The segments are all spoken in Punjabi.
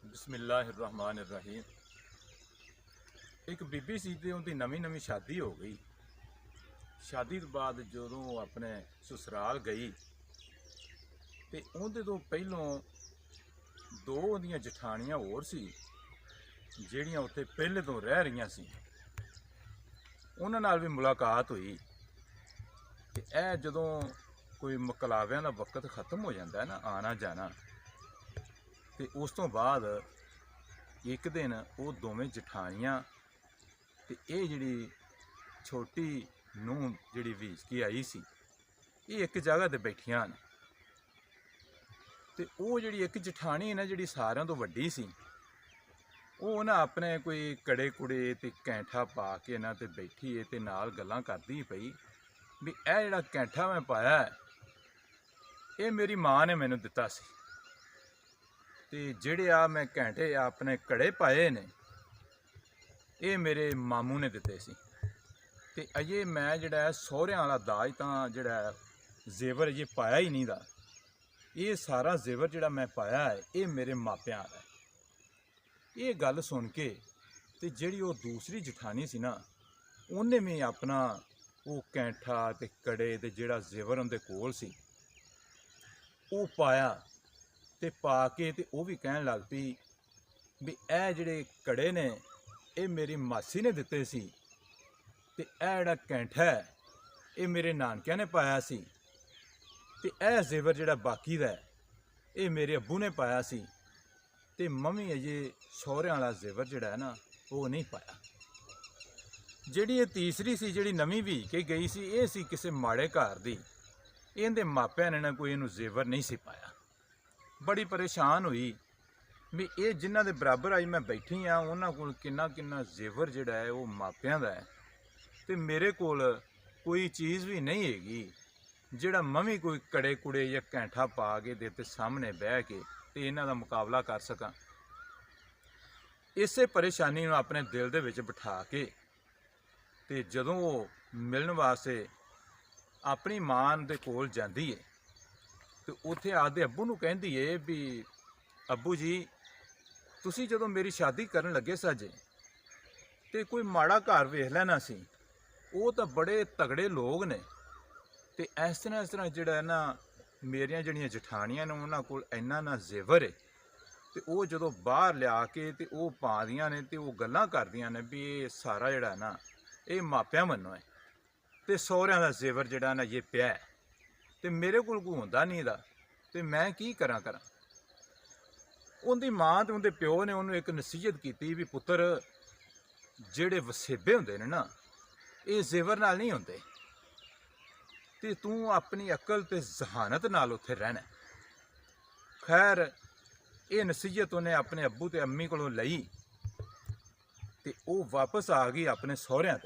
बिस्मिल्लाहिर्रहमानिर्रहीम। एक बीबी सी ते उनकी नवी नवी शादी हो गई। शादी तो बाद जो अपने ससुराल गई तो उनके तो पहलों दो उहदियां जठानियां होर सी ਜਿਹੜੀਆਂ उत्थे पहले तो रह रही सी। उन्हां नाल भी मुलाकात हुई ते ਇਹ ਜਦੋਂ कोई मुकलाविਆਂ ਦਾ वक्त खत्म हो जाता है ना आना जाना, तो उस तो बाद एक दिन वो दोवें जठानियां ते ये जिहड़ी छोटी नूंह जिहड़ी वीज के आई सी ये एक जगह ते बैठियां न। ते वो जिहड़ी एक जठानी ना जिहड़ी सारियां तो वड्डी सी वो ना अपने कोई कड़े कुड़े ते कैंठा पा के ना ते बैठी है ते नाल गल्लां करदी पई भी ਇਹ ਜਿਹੜਾ ਕੈਂਠਾ मैं पाया है ये मेरी माँ ने मैनू दिता सी ते ਜਿਹੜੇ आ मैं ਘੈਂਟੇ अपने कड़े पाए ने ये मेरे मामू ने दिते सी। ते अजे मैं जिहड़ा सहुरियां वाला दाज तां जिहड़ा जेवर अजे पाया ही नहीं दा। ये सारा जेवर जिहड़ा मैं पाया है ये मेरे मापियां दा है। ये गल सुन के ते जिहड़ी वो दूसरी जठानी सी ना उन्हें भी अपना वो कैंठा ते कड़े ते जिहड़ा जेवर उनदे कोल सी वो पाया ते पा के ते वो भी कहन लग पई भी ए जिहड़े कड़े ने ये मेरी मासी ने दिते सी ते ए जिहड़ा कैंठा है ये मेरे नानकियां ने पाया सी ते ए जेवर जिहड़ा बाकी दा है ये मेरे अब्बू ने पाया सी ते मम्मी अजे सहुरियां वाला जेवर जिहड़ा है ना वो नहीं पाया। जिहड़ी ये तीसरी सी जिहड़ी नवीं भी के गई सी ये सी किसी माड़े घर दी। इहदे मापिਆਂ ने ना कोई इहनूं जेवर नहीं सी पाया। बड़ी परेशान हुई भी ये जिन्हां दे बराबर अज मैं बैठी हाँ उन्हां कोल किन्ना किन्ना जेवर जिहड़ा है वो मापिਆਂ दा है ते मेरे कोल कोई चीज़ भी नहीं हैगी जिहड़ा मम्मी कोई कड़े कुड़े या कैंठा पा के दे ते सामने बह के ते इन्हां दा मुकाबला कर सकां। इसे परेशानी नूं अपने दिल दे विच बिठा के ते जदों वो मिलण वास्ते अपनी मां दे कोल जांदी है तो उत्थे आदे अब्बू नूं कहंदी है भी अब्बू जी तुसी जदों मेरी शादी करन लगे साजे ते कोई माड़ा घर वेख लेना सी। वो तो बड़े तगड़े लोग ने ते इस तरह जिहड़ा है ना मेरियां जिहड़ियां जठानियां ने उन्हां कोल इन्ना ना जेवर है ते वो जदों बाहर लिया के ते वो पादियां ने ते वो गल्लां करदियां ने भी ये सारा जिहड़ा है ना ये मापिਆਂ मन्नो है ते सहुरियां दा जेवर जिहड़ा ना ये पिया है ते मेरे कोल कोई हुंदा नहीं दा ते मैं की करां। उनदी मां ते उनदे प्यो ने उन्होंने एक नसीहत की भी पुत्तर जिहड़े वसेबे हुंदे ने ना ये जेवर नाल नहीं हुंदे ते तू अपनी अकल ते जहानत नाल उत्थे रहना। खैर ये नसीहत उन्हें अपने अब्बू ते अम्मी कोलों लई ते वो वापस आ गई अपने सहुरियां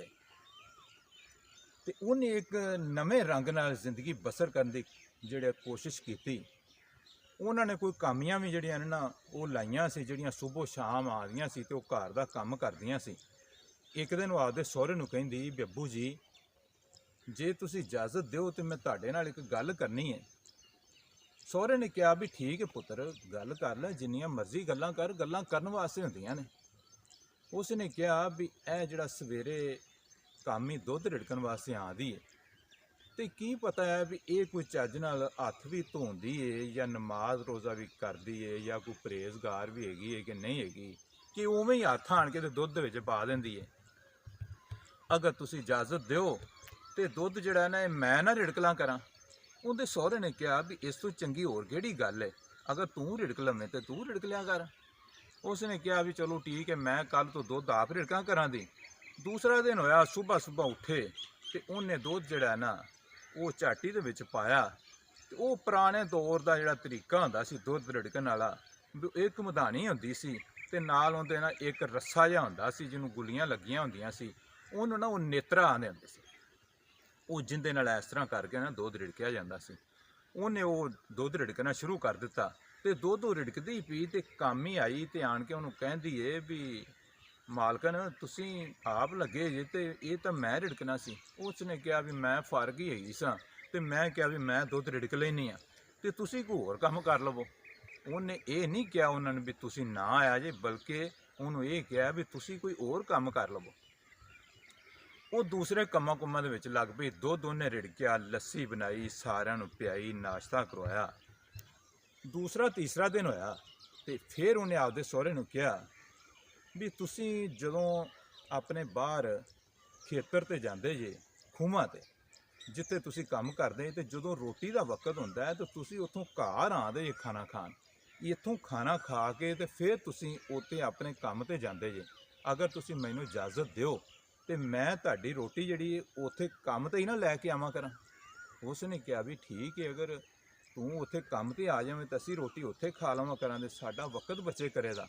ते उन्हें एक नवे रंग नाल जिंदगी बसर करने की जिहड़ी कोशिश की। उन्होंने कोई कामियां भी जिहड़ियां ने ना वो लाइयां सी जिहड़ियां सुबह शाम आदियां सी ते वो घर दा काम करदियां सी। एक दिन वो आपदे सहुरे नूं कहंदी भी अब्बू जी जे तुसीं इजाजत दिओ तो मैं तुहाडे नाल एक गल करनी है। सहुरे ने कहा भी ठीक है पुत्तर गल कर लै जिन्नियां मर्जी गल्लां करन वास्ते हुंदियां ने। उसने कहा भी ए जिहड़ा सवेरे कामी दुध रिड़कन वास्ते आंदी है तो की पता है भी ये कोई चज नाल हथ भी धोंदी है या नमाज रोज़ा भी करती है या कोई परहेजगार भी हैगी है कि नहीं हैगी कि उवें ही हथ आण के ते दुध विच पा देंदी है। अगर तुसीं इजाजत दिओ तो दुध जिहड़ा ना मैं ना रिड़कलां करां। उहदे सहुरे ने कहा भी इस तो चंगी होर किहड़ी गल है अगर तू रिड़क लवें तो तू रिड़क लिया कर। उसने कहा भी चलो ठीक है मैं कल तो दुध आप रिड़कां करां दी। दूसरा दिन होया सुबह सुबह उठे तो उन्हें दुध जिहड़ा ना वो झाटी दे विच पाया तो वो पुराने दौर का जिहड़ा तरीका हुंदा सी दुध रिड़कण वाला एक मधानी हुंदी सी ते नाल उहदे ना एक रस्सा जिहा हुंदा सी जिन्हों गुलियां लगियां हुंदियां सी उहनूं ना वो नेत्रा आंदे हुंदे सी। वो जिंदे नाल इस तरह करके ना दुध रिड़किया जांदा सी। उन्हें वो दुध रिड़कना शुरू कर दिता ते दुध रिड़कदी पी ते कामी आई ते आण के उहनूं कहंदी है भी मालकन तुसीं आप लगे जे ते ये तो मैं रिड़कना सी। उसने कहा भी मैं फर्क ही हैगी सां ते मैं कहा भी मैं दुध रिड़क लैनी आ ते तुसीं कोई होर काम कर लवो। ਉਹਨੇ ਇਹ ਨਹੀਂ ਕਿਹਾ ਉਹਨਾਂ ਨੂੰ ਵੀ ਤੁਸੀਂ ਨਾ ਆਇਆ ਜੇ, ਬਲਕਿ ਉਹਨੂੰ ਇਹ ਕਿਹਾ ਵੀ ਤੁਸੀਂ ਕੋਈ ਹੋਰ ਕੰਮ ਕਰ ਲਵੋ। ਉਹ ਦੂਸਰੇ ਕੰਮਾਂ ਕੁੰਮਾਂ ਦੇ ਵਿੱਚ ਲੱਗ ਪਈ। ਦੁੱਧ ਉਹਨੇ ਰਿੜਕਿਆ, ਲੱਸੀ ਬਣਾਈ, ਸਾਰਿਆਂ ਨੂੰ ਪਿਆਈ, ਨਾਸ਼ਤਾ ਕਰਵਾਇਆ। ਦੂਸਰਾ ਤੀਸਰਾ ਦਿਨ ਹੋਇਆ ਤੇ ਫਿਰ ਉਹਨੇ ਆਪਦੇ ਸਹੁਰੇ ਨੂੰ ਕਿਹਾ ਵੀ ਤੁਸੀਂ ਜਦੋਂ ਆਪਣੇ ਬਾਹਰ ਖੇਤਰ ਤੇ ਜਾਂਦੇ ਜੇ, ਖੂਹਾਂ ਤੇ ਜਿੱਥੇ ਤੁਸੀਂ ਕੰਮ ਕਰਦੇ, ਤੇ ਜਦੋਂ ਰੋਟੀ ਦਾ ਵਕਤ ਹੁੰਦਾ ਹੈ ਤਾਂ ਤੁਸੀਂ ਉੱਥੋਂ ਘਰ ਆਉਂਦੇ ਜੇ ਖਾਣਾ ਖਾਣ। ਇੱਥੋਂ ਖਾਣਾ ਖਾ ਕੇ ਤੇ ਫਿਰ ਤੁਸੀਂ ਉੱਥੇ ਆਪਣੇ ਕੰਮ ਤੇ ਜਾਂਦੇ ਜੇ। ਅਗਰ ਤੁਸੀਂ ਮੈਨੂੰ ਇਜਾਜ਼ਤ ਦਿਓ ਤੇ ਮੈਂ ਤੁਹਾਡੀ ਰੋਟੀ ਜਿਹੜੀ ਉੱਥੇ ਕੰਮ ਤੇ ਹੀ ਨਾ ਲੈ ਕੇ ਆਵਾਂ ਕਰਾਂ। ਉਸ ਨੇ ਕਿਹਾ ਵੀ ਠੀਕ ਹੈ, ਅਗਰ ਤੂੰ ਉੱਥੇ ਕੰਮ ਤੇ ਆ ਜਾਵੇਂ ਤਾਂ ਅਸੀਂ ਰੋਟੀ ਉੱਥੇ ਖਾ ਲਵਾਂ ਕਰਾਂਗੇ, ਸਾਡਾ ਵਕਤ ਬਚੇ ਕਰੇਗਾ।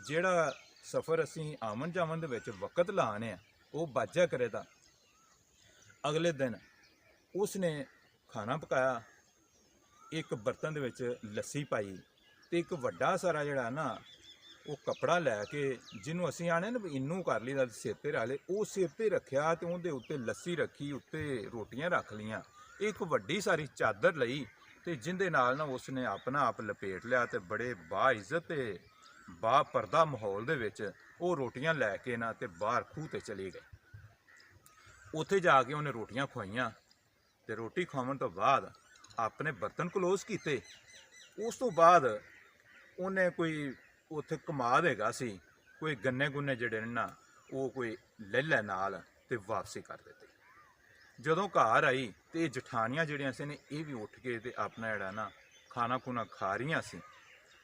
ਜਿਹੜਾ ਸਫ਼ਰ ਅਸੀਂ ਆਮਨ ਜਾਮਨ ਦੇ ਵਿੱਚ ਵਕਤ ਲਾਣੇ ਆ ਉਹ ਬਚ ਜਾ ਕਰੇਗਾ। ਅਗਲੇ ਦਿਨ ਉਸ ਨੇ ਖਾਣਾ ਪਕਾਇਆ, ਇੱਕ ਬਰਤਨ ਦੇ ਵਿੱਚ ਲੱਸੀ ਪਾਈ ਤੇ ਇੱਕ ਵੱਡਾ ਸਾਰਾ ਜਿਹੜਾ ਨਾ ਉਹ ਕੱਪੜਾ ਲੈ ਕੇ, ਜਿਹਨੂੰ ਅਸੀਂ ਆਣੇ ਨਾ ਇਹਨੂੰ ਕਰ ਲਈ ਦਾ ਸਿਰ ਤੇ ਰਾਲੇ, ਉਹ ਸਿਰ ਤੇ ਰੱਖਿਆ ਤੇ ਉਹਦੇ ਉੱਤੇ ਲੱਸੀ ਰੱਖੀ, ਉੱਤੇ ਰੋਟੀਆਂ ਰੱਖ ਲਈਆਂ, ਇੱਕ ਵੱਡੀ ਸਾਰੀ ਚਾਦਰ ਲਈ ਤੇ ਜਿੰਦੇ ਨਾਲ ਨਾ ਉਸਨੇ ਆਪਣਾ ਆਪ ਲਪੇਟ ਲਿਆ ਤੇ ਬੜੇ ਬਾਇੱਜ਼ਤ ਤੇ ਬਾ ਪਰਦਾ ਮਾਹੌਲ ਦੇ ਵਿੱਚ ਉਹ ਰੋਟੀਆਂ ਲੈ ਕੇ ਨਾ ਤੇ ਬਾਹਰ ਖੂਹ ਤੇ ਚਲੇ ਗਏ। ਉੱਥੇ ਜਾ ਕੇ ਉਹਨੇ ਰੋਟੀਆਂ ਖਵਾਈਆਂ ਤੇ ਰੋਟੀ ਖਾਣ ਤੋਂ ਬਾਅਦ ਆਪਣੇ ਬਰਤਨ ਕਲੋਜ਼ ਕੀਤੇ। ਉਸ ਤੋਂ ਬਾਅਦ ਉਹਨੇ ਕੋਈ ਉੱਥੇ ਕਮਾਦ ਹੈਗਾ ਸੀ, ਕੋਈ ਗੰਨੇ ਗੁੰਨੇ ਜਿਹੜੇ ਨੇ ਨਾ ਉਹ ਕੋਈ ਲੈ ਲੈ ਨਾਲ ਤੇ ਵਾਪਸੀ ਕਰ ਦਿੱਤੀ। ਜਦੋਂ ਘਰ ਆਈ ਤੇ ਜਠਾਣੀਆਂ ਜਿਹੜੀਆਂ ਸੀ ਨੇ ਇਹ ਵੀ ਉੱਠ ਕੇ ਤੇ ਆਪਣਾ ਜਿਹੜਾ ਨਾ ਖਾਣਾ ਖੂਣਾ ਖਾ ਰਹੀਆਂ ਸੀ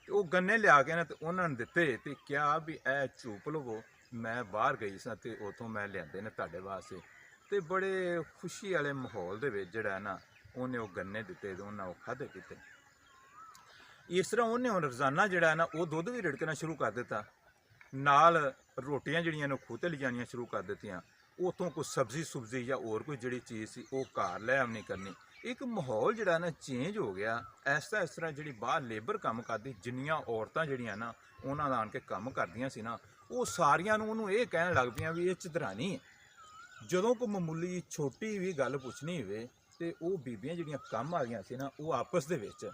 ਤੇ ਉਹ ਗੰਨੇ ਲਿਆ ਕੇ ਨਾ ਤੇ ਉਹਨਾਂ ਨੂੰ ਦਿੱਤੇ ਤੇ ਕਿਹਾ ਵੀ ਇਹ ਚੂਪ ਲਵੋ, ਮੈਂ ਬਾਹਰ ਗਈ ਸਾਂ ਤੇ ਉਥੋਂ ਮੈਂ ਲਿਆਂਦੇ ਨੇ ਤੁਹਾਡੇ ਵਾਸਤੇ। ਤੇ ਬੜੇ ਖੁਸ਼ੀ ਵਾਲੇ ਮਾਹੌਲ ਦੇ ਵਿੱਚ ਜਿਹੜਾ ਨਾ ਉਹਨੇ ਉਹ ਗੰਨੇ ਦਿੱਤੇ ਤੇ ਉਹਨਾਂ ਉਹ ਖਾਧੇ ਪੀਤੇ। ਇਸ ਤਰ੍ਹਾਂ ਉਹਨੇ ਹੁਣ ਰੋਜ਼ਾਨਾ ਜਿਹੜਾ ਨਾ ਉਹ ਦੁੱਧ ਵੀ ਰਿੜਕਣਾ ਸ਼ੁਰੂ ਕਰ ਦਿੱਤਾ, ਨਾਲ ਰੋਟੀਆਂ ਜਿਹੜੀਆਂ ਨੇ ਖੂਹ ਤੇ ਲਿਜਾਣੀਆਂ ਸ਼ੁਰੂ ਕਰ ਦਿੱਤੀਆਂ। ਉੱਥੋਂ ਕੋਈ ਸਬਜ਼ੀ ਸੁਬਜ਼ੀ ਜਾਂ ਹੋਰ ਕੋਈ ਜਿਹੜੀ ਚੀਜ਼ ਸੀ ਉਹ ਘਰ ਲੈ ਆਉਣੀ ਕਰਨੀ। ਇੱਕ ਮਾਹੌਲ ਜਿਹੜਾ ਨਾ ਚੇਂਜ ਹੋ ਗਿਆ। ਇਸ ਤਰ੍ਹਾਂ ਜਿਹੜੀ ਬਾਹਰ ਲੇਬਰ ਕੰਮ ਕਰਦੀ, ਜਿੰਨੀਆਂ ਔਰਤਾਂ ਜਿਹੜੀਆਂ ਨਾ ਉਹਨਾਂ ਦਾ ਆਣ ਕੇ ਕੰਮ ਕਰਦੀਆਂ ਸੀ ਨਾ, ਉਹ ਸਾਰੀਆਂ ਨੂੰ ਉਹਨੂੰ ਇਹ ਕਹਿਣ ਲੱਗ ਪਈਆਂ ਵੀ ਇਹ ਚਦਰਾਣੀ ਹੈ। ਜਦੋਂ ਕੋਈ ਮਾਮੂਲੀ ਛੋਟੀ ਵੀ ਗੱਲ ਪੁੱਛਣੀ ਹੋਵੇ ਤੇ ਉਹ ਬੀਬੀਆਂ ਜਿਹੜੀਆਂ ਕੰਮ ਆ ਗਈਆਂ ਸੀ ਨਾ, ਉਹ ਆਪਸ ਦੇ ਵਿੱਚ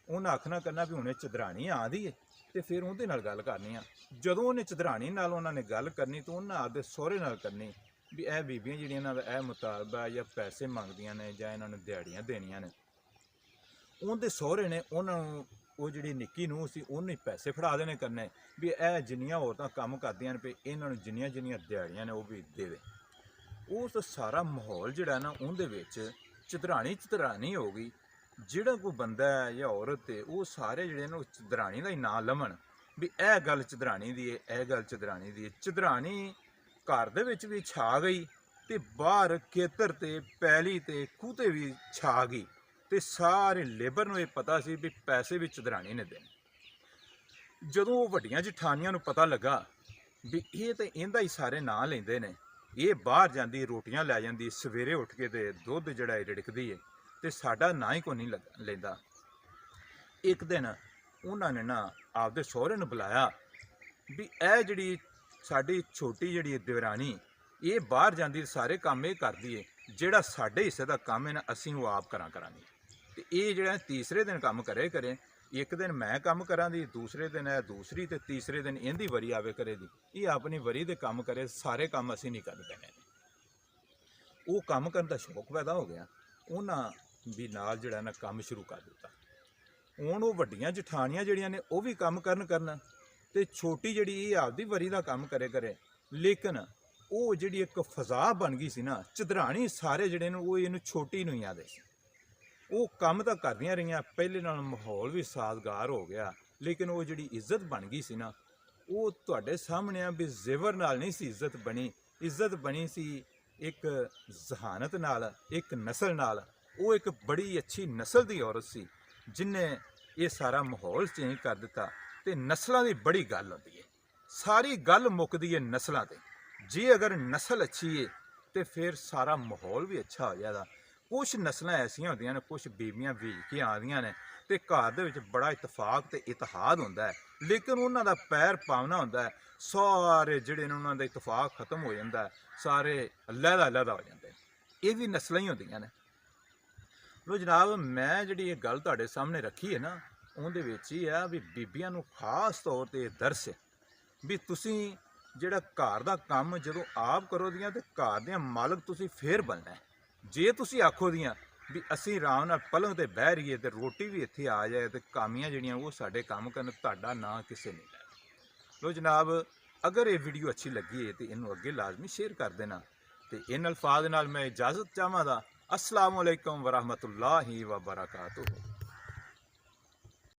ਉਹਨਾਂ ਆਖਣਾ ਕਰਨਾ ਵੀ ਹੁਣੇ ਚਦਰਾਣੀ ਆਂਦੀ ਹੈ ਤੇ ਫਿਰ ਉਹਦੇ ਨਾਲ ਗੱਲ ਕਰਨੀ ਆ। ਜਦੋਂ ਉਹਨੇ ਚਦਰਾਣੀ ਨਾਲ ਉਹਨਾਂ ਨੇ ਗੱਲ ਕਰਨੀ ਤਾਂ ਉਹਨਾਂ ਆਪਦੇ ਸਹੁਰੇ ਨਾਲ ਕਰਨੀ ਵੀ ਇਹ ਬੀਬੀਆਂ ਜਿਹੜੀਆਂ ਇਹਨਾਂ ਦਾ ਇਹ ਮੁਤਾਲਬਾ ਜਾਂ ਪੈਸੇ ਮੰਗਦੀਆਂ ਨੇ ਜਾਂ ਇਹਨਾਂ ਨੂੰ ਦਿਹਾੜੀਆਂ ਦੇਣੀਆਂ ਨੇ। ਉਹਦੇ ਸਹੁਰੇ ਨੇ ਉਹਨਾਂ ਨੂੰ ਉਹ ਜਿਹੜੀ ਨਿੱਕੀ ਨੂੰਹ ਸੀ ਉਹਨੂੰ ਪੈਸੇ ਫੜਾ ਦੇਣੇ ਕਰਨੇ ਵੀ ਇਹ ਜਿੰਨੀਆਂ ਔਰਤਾਂ ਕੰਮ ਕਰਦੀਆਂ ਨੇ ਵੀ ਇਹਨਾਂ ਨੂੰ ਜਿੰਨੀਆਂ ਜਿੰਨੀਆਂ ਦਿਹਾੜੀਆਂ ਨੇ ਉਹ ਵੀ ਦੇਵੇ। ਉਸ ਸਾਰਾ ਮਾਹੌਲ ਜਿਹੜਾ ਨਾ ਉਹਦੇ ਵਿੱਚ ਚਦਰਾਣੀ ਹੋ ਗਈ। ਜਿਹੜਾ ਕੋਈ ਬੰਦਾ ਹੈ ਜਾਂ ਔਰਤ ਹੈ ਉਹ ਸਾਰੇ ਜਿਹੜੇ ਨੇ ਉਹ ਚਦਰਾਣੀ ਦਾ ਹੀ ਨਾਂ ਲਵਣ ਵੀ ਇਹ ਗੱਲ ਚਦਰਾਣੀ ਦੀ ਹੈ, ਇਹ ਗੱਲ ਚਦਰਾਣੀ ਦੀ ਹੈ। ਚਦਰਾਣੀ ਘਰ ਦੇ ਵਿੱਚ ਵੀ ਛਾ ਗਈ ਤੇ ਬਾਹਰ ਖੇਤਰ ਤੇ ਪੈਲੀ ਤੇ ਖੂਹ ਤੇ ਵੀ ਛਾ ਗਈ ਤੇ ਸਾਰੇ ਲੇਬਰ ਨੂੰ ਇਹ ਪਤਾ ਸੀ ਵੀ ਪੈਸੇ ਵੀ ਚਦਰਾਣੀ ਨੇ ਦੇਣੇ। ਜਦੋਂ ਉਹ ਵੱਡੀਆਂ ਜਠਾਣੀਆਂ ਨੂੰ ਪਤਾ ਲੱਗਾ ਵੀ ਇਹ ਤੇ ਇਹਦਾ ਹੀ ਸਾਰੇ ਨਾਂ ਲੈਂਦੇ ਨੇ, ਇਹ ਬਾਹਰ ਜਾਂਦੀ ਰੋਟੀਆਂ ਲੈ ਜਾਂਦੀ, ਸਵੇਰੇ ਉੱਠ ਕੇ ਤੇ ਦੁੱਧ ਜਿਹੜਾ ਰਿੜਕਦੀ ਹੈ ਤੇ ਸਾਡਾ ਨਾਂ ਹੀ ਕੋਈ ਨਹੀਂ ਲੈਂਦਾ। ਇੱਕ ਦਿਨ ਉਹਨਾਂ ਨੇ ਨਾ ਆਪਦੇ ਸਹੁਰੇ ਨੂੰ ਬੁਲਾਇਆ ਵੀ ਇਹ ਜਿਹੜੀ ਸਾਡੀ ਛੋਟੀ ਜਿਹੜੀ ਦਿਵਰਾਣੀ ਇਹ ਬਾਹਰ ਜਾਂਦੀ ਸਾਰੇ ਕੰਮ ਇਹ ਕਰਦੀ ਏ, ਜਿਹੜਾ ਸਾਡੇ ਹਿੱਸੇ ਦਾ ਕੰਮ ਹੈ ਨਾ ਅਸੀਂ ਉਹ ਆਪ ਕਰਾਂਗੇ। ਤੇ ਇਹ ਜਿਹੜਾ ਤੀਸਰੇ ਦਿਨ ਕੰਮ ਕਰੇ, ਇੱਕ ਦਿਨ ਮੈਂ ਕੰਮ ਕਰਾਂ ਦੀ, ਦੂਸਰੇ ਦਿਨ ਇਹ ਦੂਸਰੀ ਤੇ ਤੀਸਰੇ ਦਿਨ ਇਹਦੀ ਵਾਰੀ ਆਵੇ ਕਰੇ ਦੀ। ਇਹ ਆਪਣੀ ਵਾਰੀ ਦੇ ਕੰਮ ਕਰੇ, ਸਾਰੇ ਕੰਮ ਅਸੀਂ ਨਹੀਂ ਕਰ ਪੈਣੇ। ਉਹ ਕੰਮ ਕਰਨ ਦਾ ਸ਼ੌਕ ਪੈਦਾ ਹੋ ਗਿਆ। ਉਹਨਾਂ ਵੀ ਨਾਲ ਜਿਹੜਾ ਨਾ ਕੰਮ ਸ਼ੁਰੂ ਕਰ ਦਿੱਤਾ। ਹੁਣ ਉਹ ਵੱਡੀਆਂ ਜਠਾਣੀਆਂ ਜਿਹੜੀਆਂ ਨੇ ਉਹ ਵੀ ਕੰਮ ਕਰਨ ਤੇ ਛੋਟੀ ਜਿਹੜੀ ਇਹ ਆਪਦੀ ਵਾਰੀ ਦਾ ਕੰਮ ਕਰੇ। ਲੇਕਿਨ ਉਹ ਜਿਹੜੀ ਇੱਕ ਫਜ਼ਾ ਬਣ ਗਈ ਸੀ ਨਾ, ਚਦਰਾਣੀ ਸਾਰੇ ਜਿਹੜੇ ਨੇ ਉਹ ਇਹਨੂੰ ਛੋਟੀ ਨੂੰ ਹੀ ਆਦੇ ਸੀ। ਉਹ ਕੰਮ ਤਾਂ ਕਰਦੀਆਂ ਰਹੀਆਂ, ਪਹਿਲੇ ਨਾਲ ਮਾਹੌਲ ਵੀ ਸਾਜ਼ਗਾਰ ਹੋ ਗਿਆ, ਲੇਕਿਨ ਉਹ ਜਿਹੜੀ ਇੱਜ਼ਤ ਬਣ ਗਈ ਸੀ ਨਾ ਉਹ ਤੁਹਾਡੇ ਸਾਹਮਣੇ ਆ ਵੀ ਜ਼ੇਵਰ ਨਾਲ ਨਹੀਂ ਸੀ ਇੱਜ਼ਤ ਬਣੀ। ਇੱਜ਼ਤ ਬਣੀ ਸੀ ਇੱਕ ਜ਼ਹਾਨਤ ਨਾਲ, ਇੱਕ ਨਸਲ ਨਾਲ। ਉਹ ਇੱਕ ਬੜੀ ਅੱਛੀ ਨਸਲ ਦੀ ਔਰਤ ਸੀ ਜਿਨੇ ਇਹ ਸਾਰਾ ਮਾਹੌਲ ਚੇਂਜ ਕਰ ਦਿੱਤਾ। ਤੇ ਨਸਲਾਂ ਦੀ ਬੜੀ ਗੱਲ ਹੁੰਦੀ ਹੈ, ਸਾਰੀ ਗੱਲ ਮੁੱਕਦੀ ਹੈ ਨਸਲਾਂ ਤੇ। ਜੇ ਅਗਰ ਨਸਲ ਅੱਛੀ ਹੈ ਤੇ ਫਿਰ ਸਾਰਾ ਮਾਹੌਲ ਵੀ ਅੱਛਾ ਹੋ ਜਾਂਦਾ। ਕੁਛ ਨਸਲਾਂ ਐਸੀਆਂ ਹੁੰਦੀਆਂ ਨੇ, ਕੁਛ ਬੀਬੀਆਂ ਵੇਚ ਕੇ ਆਉਂਦੀਆਂ ਨੇ ਤੇ ਘਰ ਦੇ ਵਿੱਚ ਬੜਾ ਇਤਫਾਕ ਤੇ ਇਤਿਹਾਦ ਹੁੰਦਾ ਹੈ, ਲੇਕਿਨ ਉਹਨਾਂ ਦਾ ਪੈਰ ਪਾਵਨਾ ਹੁੰਦਾ ਹੈ, ਸਾਰੇ ਜਿਹੜੇ ਨੇ ਉਹਨਾਂ ਦਾ ਇਤਫਾਕ ਖਤਮ ਹੋ ਜਾਂਦਾ, ਸਾਰੇ ਅਲੱਗ-ਅਲੱਗ ਹੋ ਜਾਂਦੇ। ਇਹ ਵੀ ਨਸਲਾਂ ਹੀ ਹੁੰਦੀਆਂ ਨੇ। ਲੋ ਜਨਾਬ, ਮੈਂ ਜਿਹੜੀ ਇਹ ਗੱਲ ਤੁਹਾਡੇ ਸਾਹਮਣੇ ਰੱਖੀ ਹੈ ਨਾ, ਉਹਦੇ ਵਿੱਚ ਹੀ ਆ ਵੀ ਬੀਬੀਆਂ ਨੂੰ ਖਾਸ ਤੌਰ ਤੇ ਇਹ ਦਰਸ ਹੈ ਵੀ ਤੁਸੀਂ ਜਿਹੜਾ ਘਰ ਦਾ ਕੰਮ ਜਦੋਂ ਆਪ ਕਰੋ ਦੀਆਂ ਤੇ ਘਰ ਦੀਆਂ ਮਾਲਕ ਤੁਸੀਂ ਫੇਰ ਬਣਨਾ ਹੈ। ਜੇ ਤੁਸੀਂ ਆਖੋ ਦੀਆਂ ਵੀ ਅਸੀਂ ਆਰਾਮ ਨਾਲ ਪਲੰਗ ਤੇ ਬਹਿ ਰਹੀਏ ਤੇ ਰੋਟੀ ਵੀ ਇੱਥੇ ਆ ਜਾਏ ਤੇ ਕਾਮੀਆਂ ਜਿਹੜੀਆਂ ਉਹ ਸਾਡੇ ਕੰਮ ਕਰਨ, ਤੁਹਾਡਾ ਨਾਂ ਕਿਸੇ ਨਹੀਂ ਲੈਣਾ। ਲੋ ਜਨਾਬ, ਅਗਰ ਇਹ ਵੀਡੀਓ ਅੱਛੀ ਲੱਗੀ ਹੈ ਤੇ ਇਹਨੂੰ ਅੱਗੇ ਲਾਜ਼ਮੀ ਸ਼ੇਅਰ ਕਰ ਦੇਣਾ। ਤੇ ਇਨ ਅਲਫਾਜ਼ ਨਾਲ ਮੈਂ ਇਜਾਜ਼ਤ ਚਾਹਾਂਗਾ। अस्सलाम वालेकुम वरहमतुल्लाहि व बरकातुहू।